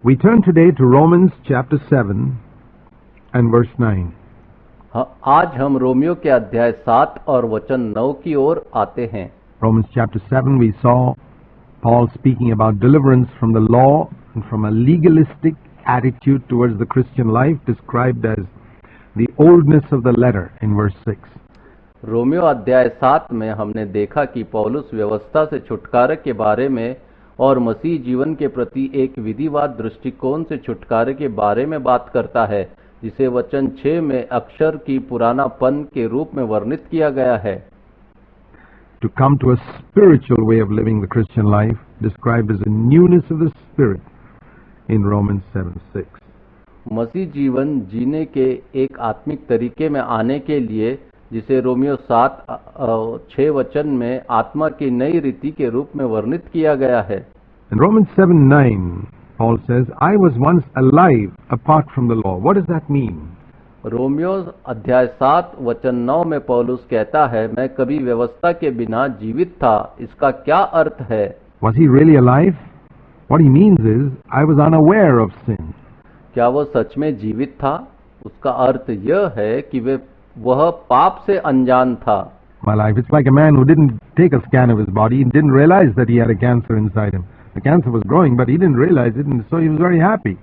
We turn today to Romans chapter 7 and verse 9. आज हम Romeo के अध्याय 7 और वचन 9 की ओर आते हैं। Romans chapter 7, we saw Paul speaking about deliverance from the law and from a legalistic attitude towards the Christian life described as the oldness of the letter in verse 6. Romeo अध्याय 7 में हमने देखा कि पौलुस व्यवस्था से छुटकारे के बारे में और मसीह जीवन के प्रति एक विधिवाद दृष्टिकोण से छुटकारे के बारे में बात करता है, जिसे वचन 6 में अक्षर की पुरानापन के रूप में वर्णित किया गया है। To come to a spiritual way of living the Christian life described as a newness of the spirit in Romans 7:6. मसीह जीवन जीने के एक आत्मिक तरीके में आने के लिए, जिसे रोमियो 7:6 वचन में आत्मा की नई रीति के रूप में वर्णित किया गया है। In Romans 7:9, Paul says, I was once alive apart from the law. What does that mean? Romeo अध्याय 7 वचन 9 में पौलुस कहता है, मैं कभी व्यवस्था के बिना जीवित था। इसका क्या अर्थ है? Was he really alive? What he means is, I was unaware of sin. क्या वो सच में जीवित था? उसका अर्थ यह है कि वह पाप से अनजान था। My life, it's like a man who didn't take a scan of his body and didn't realize that he had a cancer inside him. The cancer was growing, but he didn't realize it, and so he was very happy.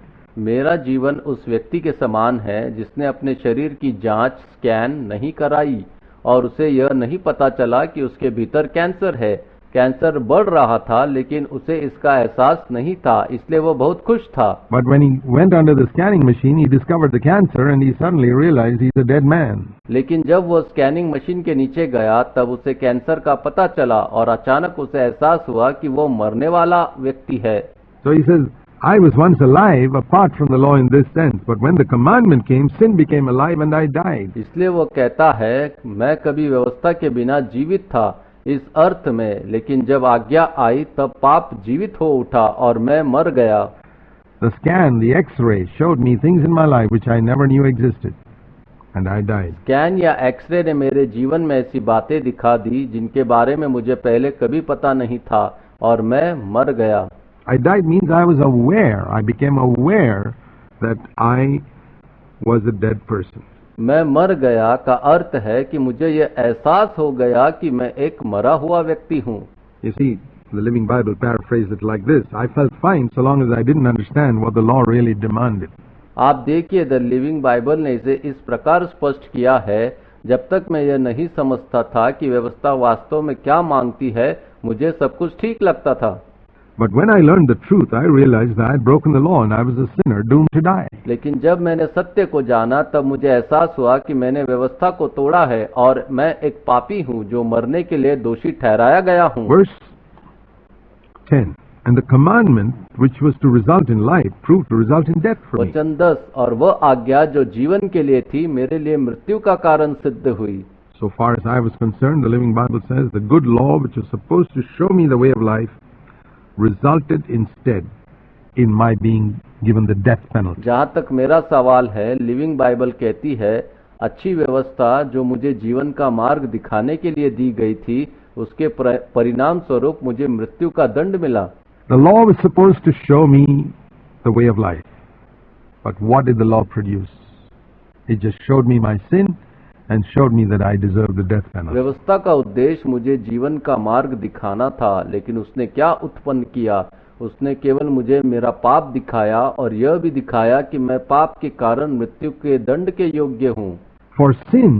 मेरा जीवन उस व्यक्ति के समान है जिसने अपने शरीर की जांच स्कैन नहीं कराई और उसे यह नहीं पता चला कि उसके भीतर कैंसर है। कैंसर बढ़ रहा था, लेकिन उसे इसका एहसास नहीं था, इसलिए वो बहुत खुश था। But when he went under the scanning machine, he discovered the cancer, and he suddenly realized he's a dead man. लेकिन जब वो स्कैनिंग मशीन के नीचे गया, तब उसे कैंसर का पता चला और अचानक उसे एहसास हुआ कि वो मरने वाला व्यक्ति है। So he says, I was once alive apart from the law in this sense, but when the commandment came, sin became alive and I died. इसलिए वो कहता है, मैं कभी व्यवस्था के बिना जीवित था इस अर्थ में, लेकिन जब आज्ञा आई तब पाप जीवित हो उठा और मैं मर गया। The scan, the X-ray, showed me things in my life which I never knew existed, and I died. Scan या एक्सरे ने मेरे जीवन में ऐसी बातें दिखा दी जिनके बारे में मुझे पहले कभी पता नहीं था और मैं मर गया। I died means I was aware. I became aware that I was a dead person. मैं मर गया का अर्थ है कि मुझे यह एहसास हो गया कि मैं एक मरा हुआ व्यक्ति हूँ। You see, the Living Bible paraphrased it like this: I felt fine so long as I didn't understand what the law really demanded. आप देखिए, द लिविंग बाइबल ने इसे इस प्रकार स्पष्ट किया है, जब तक मैं यह नहीं समझता था कि व्यवस्था वास्तव में क्या मांगती है, मुझे सब कुछ ठीक लगता था। But when I learned the truth, I realized that I had broken the law and I was a sinner doomed to die. लेकिन जब मैंने सत्य को जाना, तब मुझे एहसास हुआ कि मैंने व्यवस्था को तोड़ा है और मैं एक पापी हूँ जो मरने के लिए दोषी ठहराया गया हूँ। Verse 10. And the commandment which was to result in life proved to result in death for me. वचन 10, और वह आज्ञा जो जीवन के लिए थी, मेरे लिए मृत्यु का कारण सिद्ध हुई। So far as I was concerned, the Living Bible says the good law which was supposed to show me the way of life resulted instead in my being given the death penalty. जहाँ तक मेरा सवाल है, living Bible कहती है, अच्छी व्यवस्था जो मुझे जीवन का मार्ग दिखाने के लिए दी गई थी, उसके परिणाम स्वरूप मुझे मृत्यु का दंड मिला। The law was supposed to show me the way of life. But what did the law produce? It just showed me my sin and showed me that I deserved the death penalty. व्यवस्था का उद्देश्य मुझे जीवन का मार्ग दिखाना था, लेकिन उसने क्या उत्पन्न किया? उसने केवल मुझे मेरा पाप दिखाया और यह भी दिखाया कि मैं पाप के कारण मृत्यु के दंड के योग्य हूँ। For sin,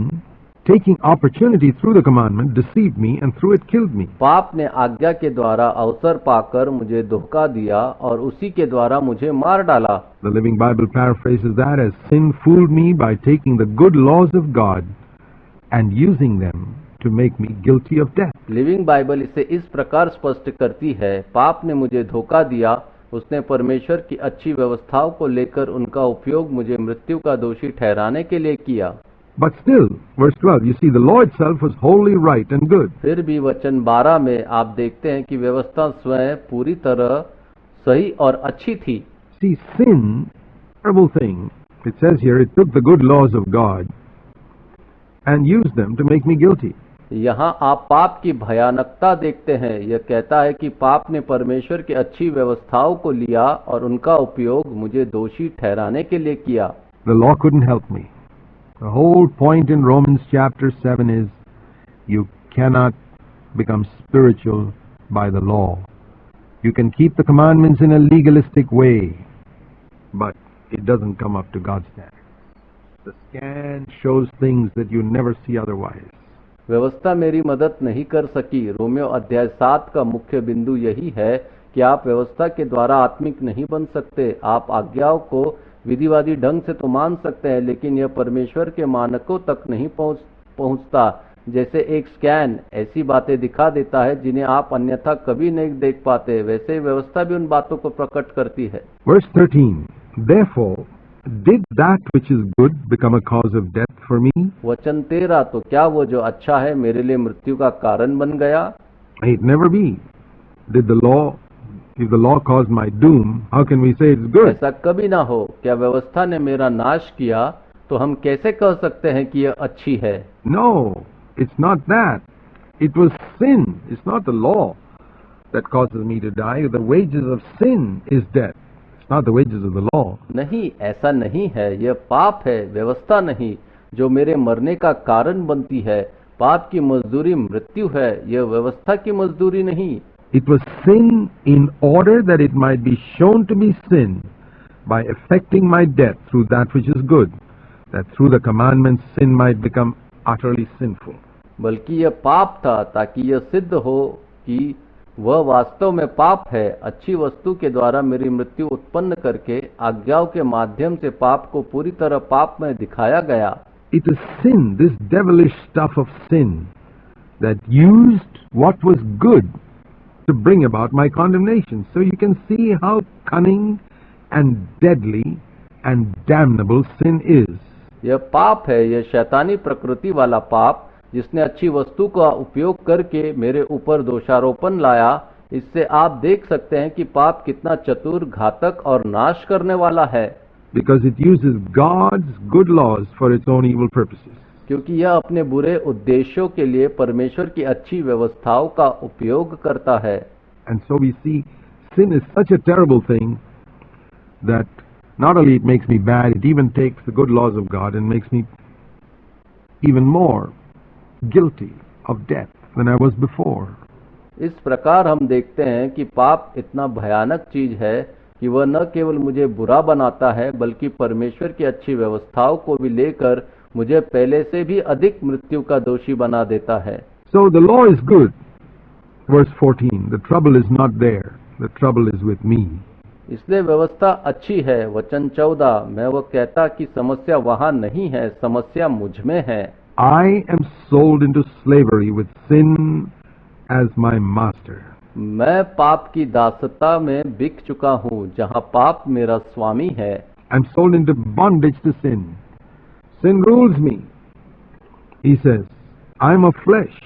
taking opportunity through the commandment, deceived me and through it killed me. पाप ने आज्ञा के द्वारा अवसर पाकर मुझे धोखा दिया और उसी के द्वारा मुझे मार डाला। The Living Bible paraphrases that as sin fooled me by taking the good laws of God and using them to make me guilty of death. Living Bible इसे इस प्रकार स्पष्ट करती है, पाप ने मुझे धोखा दिया, उसने परमेश्वर की अच्छी व्यवस्थाओं को लेकर उनका उपयोग मुझे मृत्यु का दोषी ठहराने के लिए किया। But still, verse 12, you see, the law itself was wholly right and good. फिर भी वचन 12 में आप देखते हैं कि व्यवस्था स्वयं पूरी तरह सही और अच्छी थी। See, sin, terrible thing. It says here, it took the good laws of God and used them to make me guilty. यहाँ आप पाप की भयानकता देखते हैं। यह कहता है कि पाप ने परमेश्वर की अच्छी व्यवस्थाओं को लिया और उनका उपयोग मुझे दोषी ठहराने के लिए किया। The law couldn't help me. The whole point in Romans chapter 7 is you cannot become spiritual by the law. You can keep the commandments in a legalistic way, but it doesn't come up to God's standard. The scan shows things that you never see otherwise. व्यवस्था मेरी मदद नहीं कर सकी। Romeo अध्याय 7 का मुख्य बिंदु यही है कि आप व्यवस्था के द्वारा आत्मिक नहीं बन सकते। आप आज्ञाओं को विधिवादी ढंग से तो मान सकते हैं, लेकिन यह परमेश्वर के मानकों तक नहीं पहुंचता। जैसे एक स्कैन ऐसी बातें दिखा देता है जिन्हें आप अन्यथा कभी नहीं देख पाते, वैसे ही व्यवस्था भी उन बातों को प्रकट करती है। Verse 13, Therefore, did that which is good become a cause of death for me? वचन 13, तो क्या वो जो अच्छा है मेरे लिए मृत्यु का कारण बन गया? It never be. Did the law, if the law caused my doom, how can we say it's good? ऐसा कभी ना हो। क्या व्यवस्था ने मेरा नाश किया तो हम कैसे कह सकते हैं कि यह अच्छी है? No, it's not that. It was sin. It's not the law that causes me to die. The wages of sin is death. It's not the wages of the law. नहीं, ऐसा नहीं है। यह पाप है, व्यवस्था नहीं, जो मेरे मरने का कारण बनती है। पाप की मजदूरी मृत्यु है, यह व्यवस्था की मजदूरी नहीं। It was sin in order that it might be shown to be sin by effecting my death through that which is good, that through the commandments sin might become utterly sinful. बल्कि यह पाप था ताकि यह सिद्ध हो कि वह वास्तव में पाप है। अच्छी वस्तु के द्वारा मेरी मृत्यु उत्पन्न करके आज्ञाओं के माध्यम से पाप को पूरी तरह पाप में दिखाया गया। It is sin, this devilish stuff of sin, that used what was good to bring about my condemnation. So you can see how cunning and deadly and damnable sin is. यह पाप है, यह शैतानी प्रकृति वाला पाप, जिसने अच्छी वस्तु का उपयोग करके मेरे ऊपर दोषारोपण लाया। इससे आप देख सकते हैं कि पाप कितना चतुर, घातक और नाश करने वाला है। Because it uses God's good laws for its own evil purposes. क्योंकि यह अपने बुरे उद्देश्यों के लिए परमेश्वर की अच्छी व्यवस्थाओं का उपयोग करता है। And so we see sin is such a terrible thing that not only it makes me bad, it even takes the good laws of God and makes me even more guilty of death than I was before. इस प्रकार हम देखते हैं कि पाप इतना भयानक चीज है कि वह न केवल मुझे बुरा बनाता है, बल्कि परमेश्वर की अच्छी व्यवस्थाओं को भी लेकर मुझे पहले से भी अधिक मृत्यु का दोषी बना देता है। So the law is good. Verse 14, the trouble is not there. The trouble is with me. इसलिए व्यवस्था अच्छी है। वचन 14, मैं वो कहता कि समस्या वहां नहीं है, समस्या मुझ में है। I am sold into slavery with sin as my master. मैं पाप की दासता में बिक चुका हूँ, जहाँ पाप मेरा स्वामी है। I'm sold into bondage to sin. Sin rules me. He says, I'm of flesh,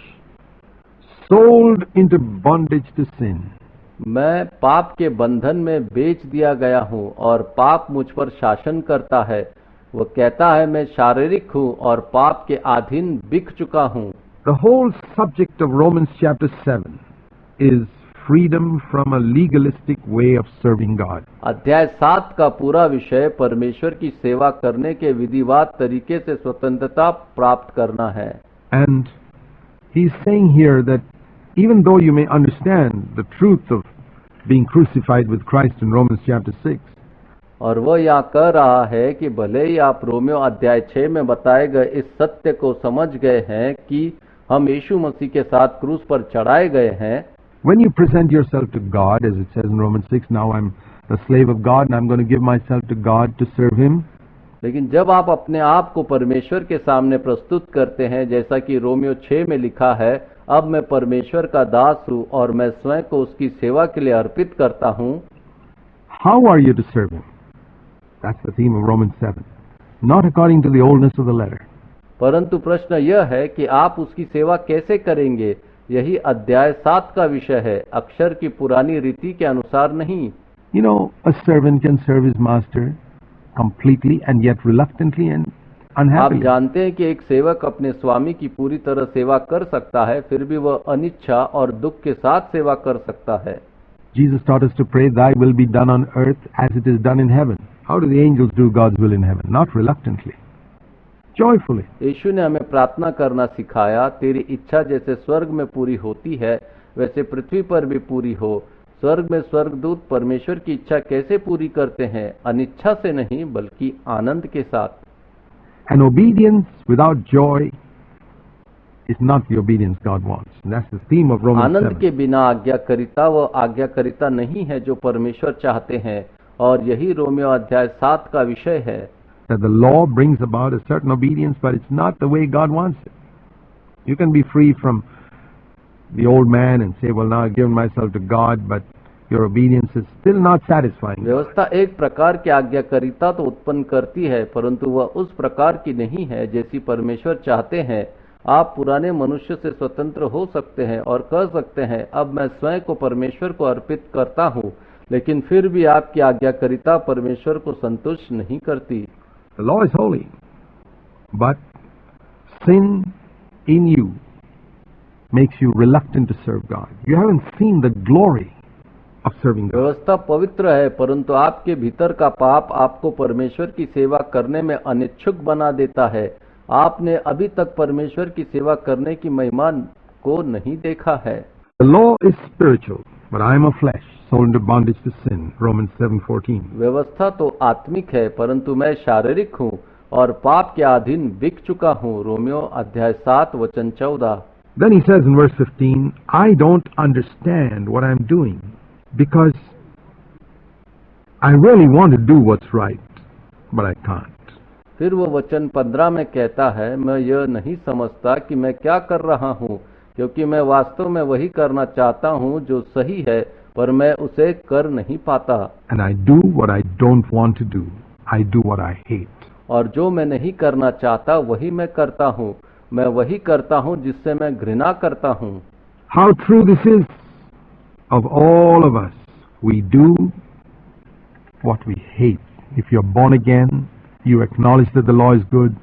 sold into bondage to sin. मैं पाप के बंधन में बेच दिया गया हूँ और पाप मुझ पर शासन करता है। वो कहता है मैं शारीरिक हूँ और पाप के अधीन बिक चुका हूँ। The whole subject of Romans chapter 7 is freedom from a legalistic way of serving God. अध्याय 7 का पूरा विषय परमेश्वर की सेवा करने के विधिवाद तरीके से स्वतंत्रता प्राप्त करना है। And he's saying here that even though you may understand the truth of being crucified with Christ in Romans chapter 6, और वह यहाँ कह रहा है कि भले ही आप रोमियो अध्याय 6 में बताए गए इस सत्य को समझ गए हैं कि हम यीशु मसीह के साथ क्रूस पर चढ़ाए गए हैं। when you present yourself to God, as it says in Romans 6, now I'm the slave of God and I'm going to give myself to God to serve Him. लेकिन जब आप अपने आप को परमेश्वर के सामने प्रस्तुत करते हैं, जैसा कि रोमियो 6 में लिखा है, अब मैं परमेश्वर का दास हूँ और मैं स्वयं को उसकी सेवा के लिए अर्पित करता हूँ। How are you to serve Him? That's the theme of Romans 7. Not according to the oldness of the letter. परंतु प्रश्न यह है कि आप उसकी सेवा कैसे करेंगे। यही अध्याय 7 का विषय है, अक्षर की पुरानी रीति के अनुसार नहीं। You know, a servant can serve his master completely and yet reluctantly and आप unhappily. जानते हैं कि एक सेवक अपने स्वामी की पूरी तरह सेवा कर सकता है, फिर भी वह अनिच्छा और दुख के साथ सेवा कर सकता है। Jesus taught us to pray, "Thy will be done on earth as it is done in heaven." How do the angels do God's will in heaven? Not reluctantly, joyfully. यीशु ने हमें प्रार्थना करना सिखाया, तेरी इच्छा जैसे स्वर्ग में पूरी होती है वैसे पृथ्वी पर भी पूरी हो। स्वर्ग में स्वर्गदूत परमेश्वर की इच्छा कैसे पूरी करते हैं? अनिच्छा से नहीं बल्कि आनंद के साथ। And obedience without joy is not the obedience God wants. And that's the theme of Romans आनंद 7. के बिना आज्ञाकारिता वो आज्ञाकारिता नहीं है जो परमेश्वर चाहते हैं, और यही रोमियो अध्याय 7 का विषय है। That the law brings about a certain obedience, but it's not the way God wants it. You can be free from the old man and say, "Well, now I've given myself to God," but your obedience is still not satisfying. व्यवस्था एक प्रकार की आज्ञाकारिता तो उत्पन्न करती है, परंतु वह उस प्रकार की नहीं है जैसी परमेश्वर चाहते हैं। आप पुराने मनुष्य से स्वतंत्र हो सकते हैं और कह सकते हैं, अब मैं स्वयं को परमेश्वर को अर्पित करता हूँ, लेकिन फिर भी आपकी आज्ञाकारिता परमेश्वर को संतुष्ट नहीं करती। The law is holy, but sin in you makes you reluctant to serve God. You haven't seen the glory of serving God. व्यवस्था पवित्र है, परंतु आपके भीतर का पाप आपको परमेश्वर की सेवा करने में अनिच्छुक बना देता है। आपने अभी तक परमेश्वर की सेवा करने की महिमा को नहीं देखा है। The law is spiritual, but I am of flesh, sold into bondage to sin. Romans 7:14. व्यवस्था तो आत्मिक है, परंतु मैं शारीरिक हूँ और पाप के अधीन बिक चुका हूँ। रोमियो अध्याय 7 वचन 14। Then he says in verse 15, "I don't understand what I'm doing, because I really want to do what's right, but I can't." फिर वो वचन 15 में कहता है, मैं यह नहीं समझता कि मैं क्या कर रहा हूँ, क्योंकि मैं वास्तव में वही करना चाहता हूँ जो सही है, पर मैं उसे कर नहीं पाता। And I do what I don't want to do. I do what I hate. और जो मैं नहीं करना चाहता वही मैं करता हूँ। मैं वही करता हूँ जिससे मैं घृणा करता हूँ। How true this is of all of us. We do what we hate. If you're born again, you acknowledge that the law is good,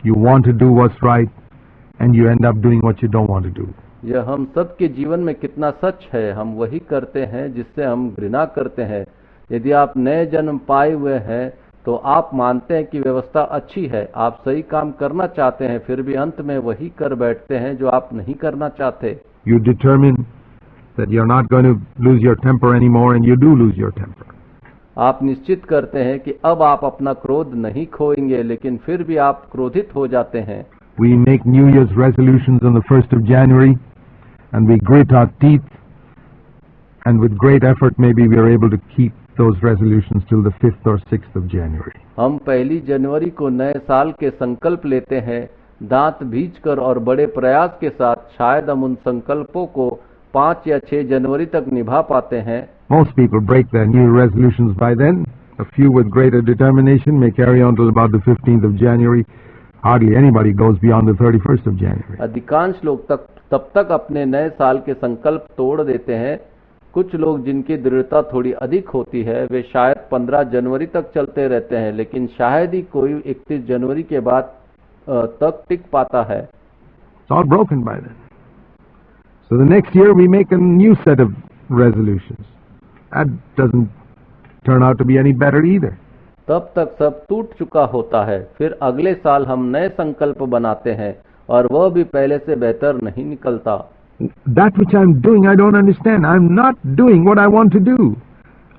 you want to do what's right, and you end up doing what you don't want to do. यह हम सब के जीवन में कितना सच है। हम वही करते हैं जिससे हम घृणा करते हैं। यदि आप नए जन्म पाए हुए हैं तो आप मानते हैं कि व्यवस्था अच्छी है, आप सही काम करना चाहते हैं, फिर भी अंत में वही कर बैठते हैं जो आप नहीं करना चाहते। You determine that you're not going to lose your temper anymore, and you do lose your temper. आप निश्चित करते हैं कि अब आप अपना क्रोध नहीं खोएंगे, लेकिन फिर भी आप क्रोधित हो जाते हैं। We make New Year's resolutions on the 1st of January, and we grit our teeth, and with great effort maybe we are able to keep those resolutions till the 5th or 6th of January. हम 1 जनवरी को नए साल के संकल्प लेते हैं, दांत भींचकर और बड़े प्रयास के साथ। शायद हम उन संकल्पों को 5 या 6 जनवरी तक निभा पाते हैं। Most people break their New Year resolutions by then. A few with greater determination may carry on till about the 15th of January. Hardly anybody goes beyond the 31st of January. अधिकांश लोग तब तक अपने नए साल के संकल्प तोड़ देते हैं। कुछ लोग जिनकी दृढ़ता थोड़ी अधिक होती है वे शायद 15 जनवरी तक चलते रहते हैं, लेकिन शायद ही कोई 31 जनवरी के बाद तक टिक पाता है। It's all broken by then. So the next year we make a new set of resolutions. That doesn't turn out to be any better either. तब तक सब टूट चुका होता है। फिर अगले साल हम नए संकल्प बनाते हैं और वह भी पहले से बेहतर नहीं निकलता। That which I'm doing I don't understand. I'm not doing what I want to do.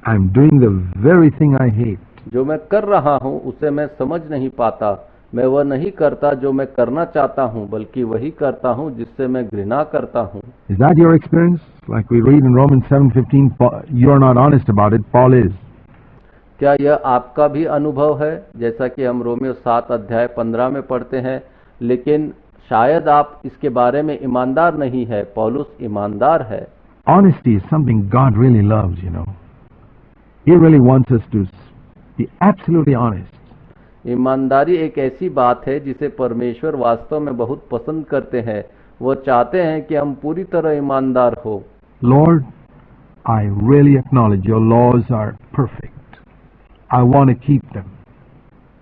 I'm doing the very thing I hate. जो मैं कर रहा हूँ उसे मैं समझ नहीं पाता। मैं वह नहीं करता जो मैं करना चाहता हूँ, बल्कि वही करता हूँ जिससे मैं घृणा करता हूँ। Is that your experience? Like we read in Romans 7:15, you're not honest about it. Paul is. क्या यह आपका भी अनुभव है? जैसा कि हम रोमियो 7 अध्याय 15 में पढ़ते हैं, लेकिन शायद आप इसके बारे में ईमानदार नहीं है। पौलुस ईमानदार है। Honesty is something God really loves, you know. He really wants us to be absolutely honest. ईमानदारी एक ऐसी बात है जिसे परमेश्वर वास्तव में बहुत पसंद करते हैं। वो चाहते हैं कि हम पूरी तरह ईमानदार हो। Lord, I really acknowledge your laws are perfect. I want to keep them,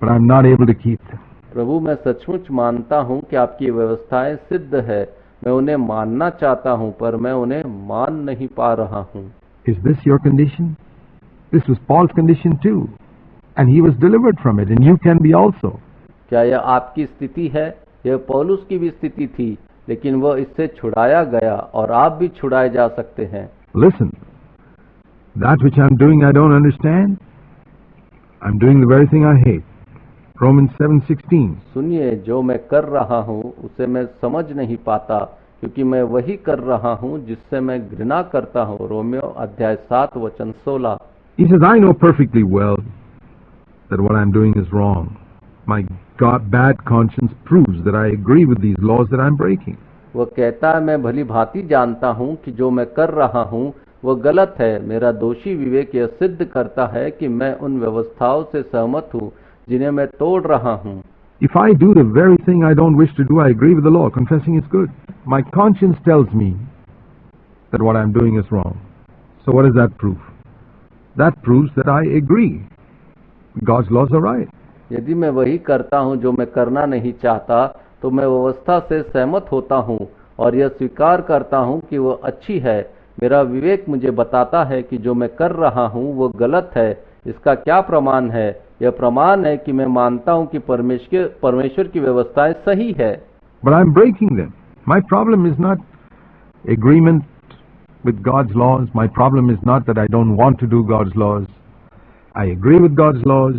but I'm not able to keep them. प्रभु, मैं सचमुच मानता हूँ कि आपकी व्यवस्थाएं सिद्ध है। मैं उन्हें मानना चाहता हूँ, पर मैं उन्हें मान नहीं पा रहा हूँ। Is this your condition? This was Paul's condition too, and he was delivered from it, and you can be also. क्या यह आपकी स्थिति है? यह पौलुस की भी स्थिति थी, लेकिन वह इससे छुड़ाया गया और आप भी छुड़ाए जा सकते हैं। Listen, that which I'm doing I don't understand. I'm doing the very thing I hate. Romans 7:16. सुनिए, जो मैं कर रहा हूँ उसे मैं समझ नहीं पाता, क्योंकि मैं वही कर रहा हूँ जिससे मैं घृणा करता हूँ। रोमियो अध्याय 7 वचन 16। He says, I know perfectly well that what I'm doing is wrong. My bad conscience proves that I agree with these laws that I'm breaking. वह कहता है, मैं भली भांति जानता हूँ कि जो मैं कर रहा हूँ वह गलत है। मेरा दोषी विवेक यह सिद्ध करता है कि मैं उन व्यवस्थाओं से सहमत हूँ जिन्हें मैं तोड़ रहा हूँ। If I do the very thing I don't wish to do, I agree with the law, confessing it's good. My conscience tells me that what I'm doing is wrong. So what does that prove? That proves that I agree. God's laws are right. यदि मैं वही करता हूँ जो मैं करना नहीं चाहता, तो मैं व्यवस्था से सहमत होता हूँ और यह स्वीकार करता हूँ कि वह अच्छी है। मेरा विवेक मुझे बताता है कि जो मैं कर रहा हूँ वह गलत है। इसका क्या प्रमाण है? यह प्रमाण है कि मैं मानता हूँ कि परमेश्वर की व्यवस्थाएं सही है। But I'm breaking them. My problem is not agreement with God's laws. My problem is not that I don't want to do God's laws. I agree with God's laws.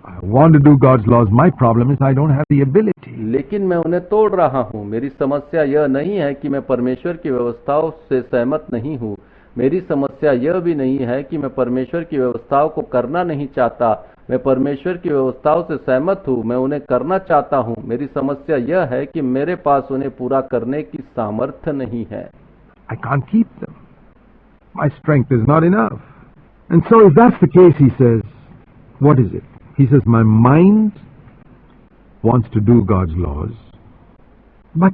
I want to do God's laws. My problem is I don't have the ability. लेकिन मैं उन्हें तोड़ रहा हूँ। मेरी समस्या यह नहीं है कि मैं परमेश्वर की व्यवस्थाओं से सहमत नहीं हूँ। मेरी समस्या यह भी नहीं है कि मैं परमेश्वर की व्यवस्थाओं को करना नहीं चाहता। मैं परमेश्वर की व्यवस्थाओं से सहमत हूँ, मैं उन्हें करना चाहता हूँ। मेरी समस्या यह है कि मेरे पास उन्हें पूरा करने की सामर्थ्य नहीं है। I can't keep them. My strength is not enough. And so if that's the case, he says, what is it? He says, my mind wants to do God's laws, but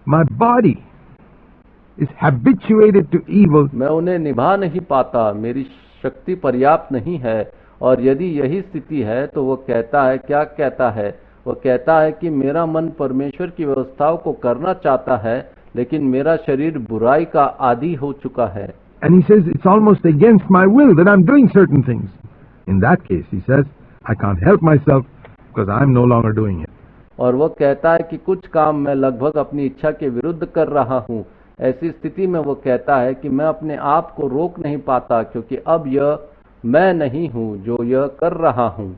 my body is habituated to evil. मैं उन्हें निभा नहीं पाता, मेरी शक्ति पर्याप्त नहीं है। और यदि यही स्थिति है तो वो कहता है, क्या कहता है? वो कहता है कि मेरा मन परमेश्वर की व्यवस्थाओं को करना चाहता है, लेकिन मेरा शरीर बुराई का आदी हो चुका है। And he says, it's almost against my will that I'm doing certain things. In that case, he says, I can't help myself because I'm no longer doing it. और वो कहता है कि कुछ काम मैं लगभग अपनी इच्छा के विरुद्ध कर रहा हूँ। ऐसी स्थिति में वो कहता है कि मैं अपने आप को रोक नहीं पाता, क्योंकि अब यह मैं नहीं हूँ जो यह कर रहा हूँ।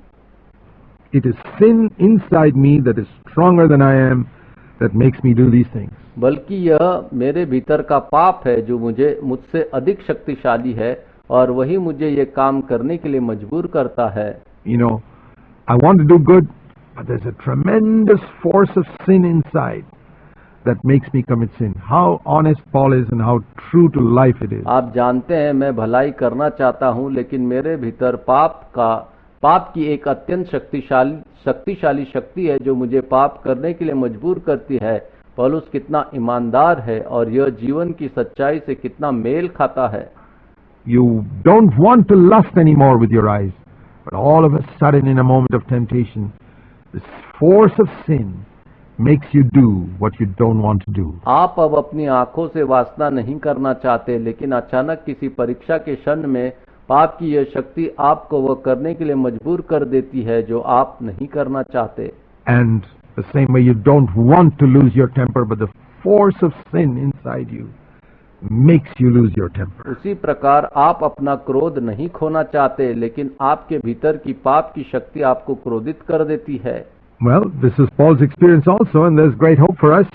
It is sin inside me that is stronger than I am that makes me do these things. बल्कि यह मेरे भीतर का पाप है जो मुझसे अधिक शक्तिशाली है, और वही मुझे ये काम करने के लिए मजबूर करता है। You know, I want to do good, but there's a tremendous force of sin inside that makes me commit sin. How honest Paul is and how true to life it is. आप जानते हैं, मैं भलाई करना चाहता हूँ, लेकिन मेरे भीतर पाप की एक अत्यंत शक्तिशाली शक्ति है जो मुझे पाप करने के लिए मजबूर करती है। पौलुस कितना ईमानदार है और यह जीवन की सच्चाई से कितना मेल खाता है। You don't want to lust anymore with your eyes, but all of a sudden in a moment of temptation, this force of sin makes you do what you don't want to do. आप अब अपनी आंखों से वासना नहीं करना चाहते, लेकिन अचानक किसी परीक्षा के क्षण में पाप की यह शक्ति आपको वह करने के लिए मजबूर कर देती है जो आप नहीं करना चाहते। And the same way you don't want to lose your temper, but the force of sin inside you makes you lose your temper. उसी प्रकार आप अपना क्रोध नहीं खोना चाहते, लेकिन आपके भीतर की पाप की शक्ति आपको क्रोधित कर देती है। Well, this is Paul's experience also, and there's great hope for us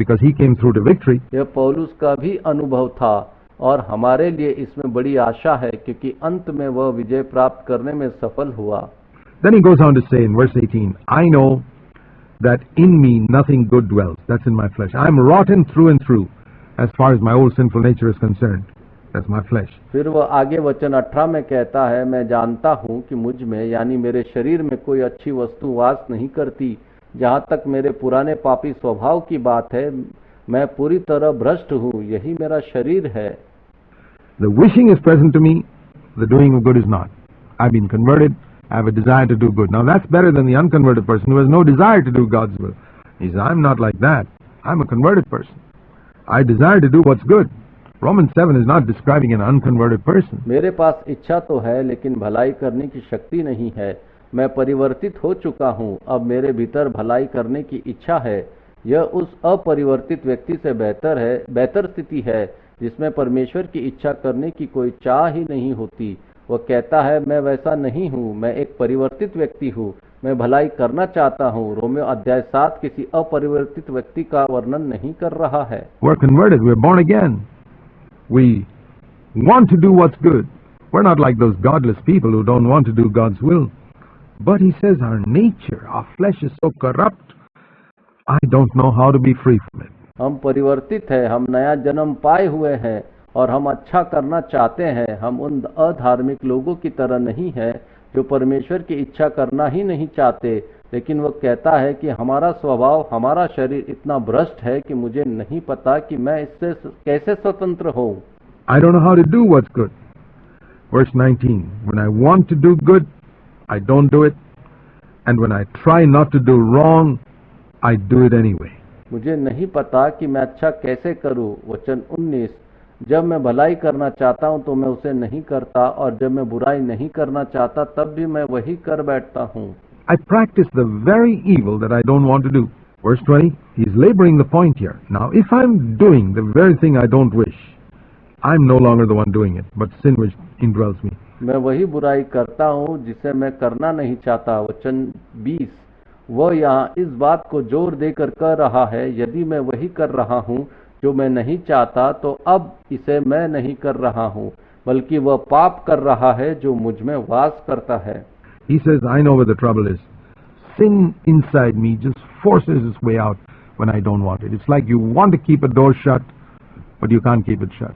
because he came through to victory. यह पौलुस का भी अनुभव था और हमारे लिए इसमें बड़ी आशा है, क्योंकि अंत में वह विजय प्राप्त करने में सफल हुआ। Then he goes on to say in verse 18, I know that in me nothing good dwells. That's in my flesh. I'm rotten through and through as far as my old sinful nature is concerned. That's my flesh. फिर वह आगे वचन 18 में कहता है, मैं जानता हूँ कि मुझ में यानी मेरे शरीर में कोई अच्छी वस्तु वास नहीं करती। जहाँ तक मेरे पुराने पापी स्वभाव की बात है, मैं पूरी तरह भ्रष्ट हूँ, यही मेरा शरीर है। The wishing is present to me, the doing of good is not. I've been converted, I have a desire to do good. Now that's better than the unconverted person who has no desire to do God's will. He says, I'm not like that. I'm a converted person. I desire to do what's good. Romans 7 is not describing an unconverted person. मेरे पास इच्छा तो है लेकिन भलाई करने की शक्ति नहीं है। मैं परिवर्तित हो चुका हूँ, अब मेरे भीतर भलाई करने की इच्छा है। यह उस अपरिवर्तित व्यक्ति से बेहतर स्थिति है जिसमें परमेश्वर की इच्छा करने की कोई चाह ही नहीं होती। वह कहता है, मैं वैसा नहीं हूँ, मैं एक परिवर्तित व्यक्ति हूँ, मैं भलाई करना चाहता हूँ। रोमियो अध्याय 7 किसी अपरिवर्तित व्यक्ति का वर्णन नहीं कर रहा है। We're converted, we're born again. We want to do what's good. We're not like those godless people who don't want to do God's will. But he says our nature, our flesh is so corrupt, I don't know how to be free from it. हम परिवर्तित हैं, हम नया जन्म पाए हुए हैं और हम अच्छा करना चाहते हैं। हम उन अधार्मिक लोगों की तरह नहीं है जो परमेश्वर की इच्छा करना ही नहीं चाहते, लेकिन वह कहता है कि हमारा स्वभाव, हमारा शरीर इतना भ्रष्ट है कि मुझे नहीं पता कि मैं इससे कैसे स्वतंत्र हूँ। I don't know how to do what's good. Verse 19, when I want to do good, I don't do it. And when I try not to do wrong, I do it anyway. मुझे नहीं पता कि मैं अच्छा कैसे करूं। वचन 19, जब मैं भलाई करना चाहता हूं तो मैं उसे नहीं करता, और जब मैं बुराई नहीं करना चाहता तब भी मैं वही कर बैठता हूं। I practice the very evil that I don't want to do. Verse 20, he's laboring the point here. Now, if I'm doing the very thing I don't wish, I'm no longer the one doing it, but sin which indwells me. मैं वही बुराई करता हूं जिसे मैं करना नहीं चाहता। वचन 20, वह यहाँ इस बात को जोर देकर कह रहा है, यदि मैं वही कर रहा हूँ जो मैं नहीं चाहता, तो अब इसे मैं नहीं कर रहा हूँ, बल्कि वह पाप कर रहा है जो मुझ में वास करता है। He says, I know where the trouble is. Sin inside me just forces its way out when I don't want it. It's like you want to keep a door shut, but you can't keep it shut.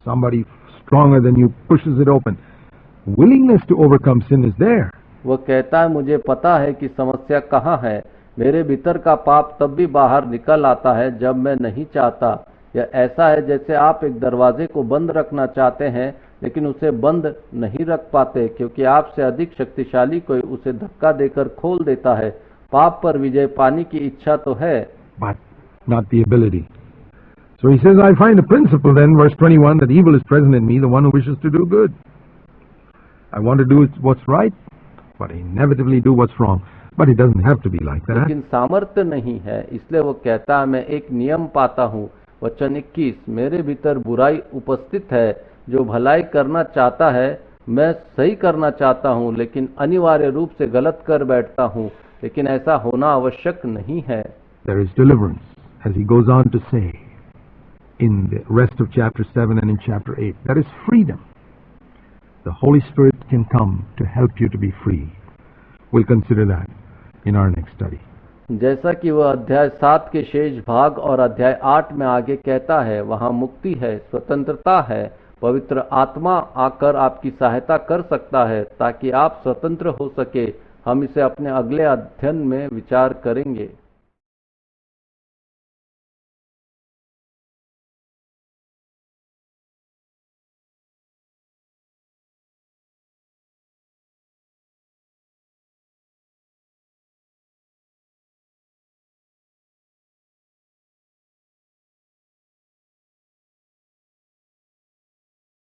Somebody stronger than you pushes it open. Willingness to overcome sin is there. वह कहता है, मुझे पता है कि समस्या कहाँ है। मेरे भीतर का पाप तब भी बाहर निकल आता है जब मैं नहीं चाहता। यह ऐसा है जैसे आप एक दरवाजे को बंद रखना चाहते हैं लेकिन उसे बंद नहीं रख पाते, क्योंकि आपसे अधिक शक्तिशाली कोई उसे धक्का देकर खोल देता है। पाप पर विजय पाने की इच्छा तो है, but not the ability. So he says, I find a principle then, verse 21, that evil is present in me, the one who wishes to do good. I want to do what's right, but I inevitably do what's wrong. But it doesn't have to be like that. लेकिन सामर्थ्य नहीं है, इसलिए वो कहता है, मैं एक नियम पाता हूँ। वचन 21, मेरे भीतर बुराई उपस्थित है, जो भलाई करना चाहता है मैं सही करना चाहता हूँ, लेकिन अनिवार्य रूप से गलत कर बैठता हूँ। लेकिन ऐसा होना आवश्यक नहीं है। There is deliverance, as he goes on to say in the rest of chapter 7 and in chapter 8. There is freedom. The Holy Spirit can come to help you to be free. We'll consider that in our next study. जैसा कि वह अध्याय 7 के शेष भाग और अध्याय 8 में आगे कहता है, वहाँ मुक्ति है, स्वतंत्रता है। पवित्र आत्मा आकर आपकी सहायता कर सकता है ताकि आप स्वतंत्र हो सके। हम इसे अपने अगले अध्ययन में विचार करेंगे।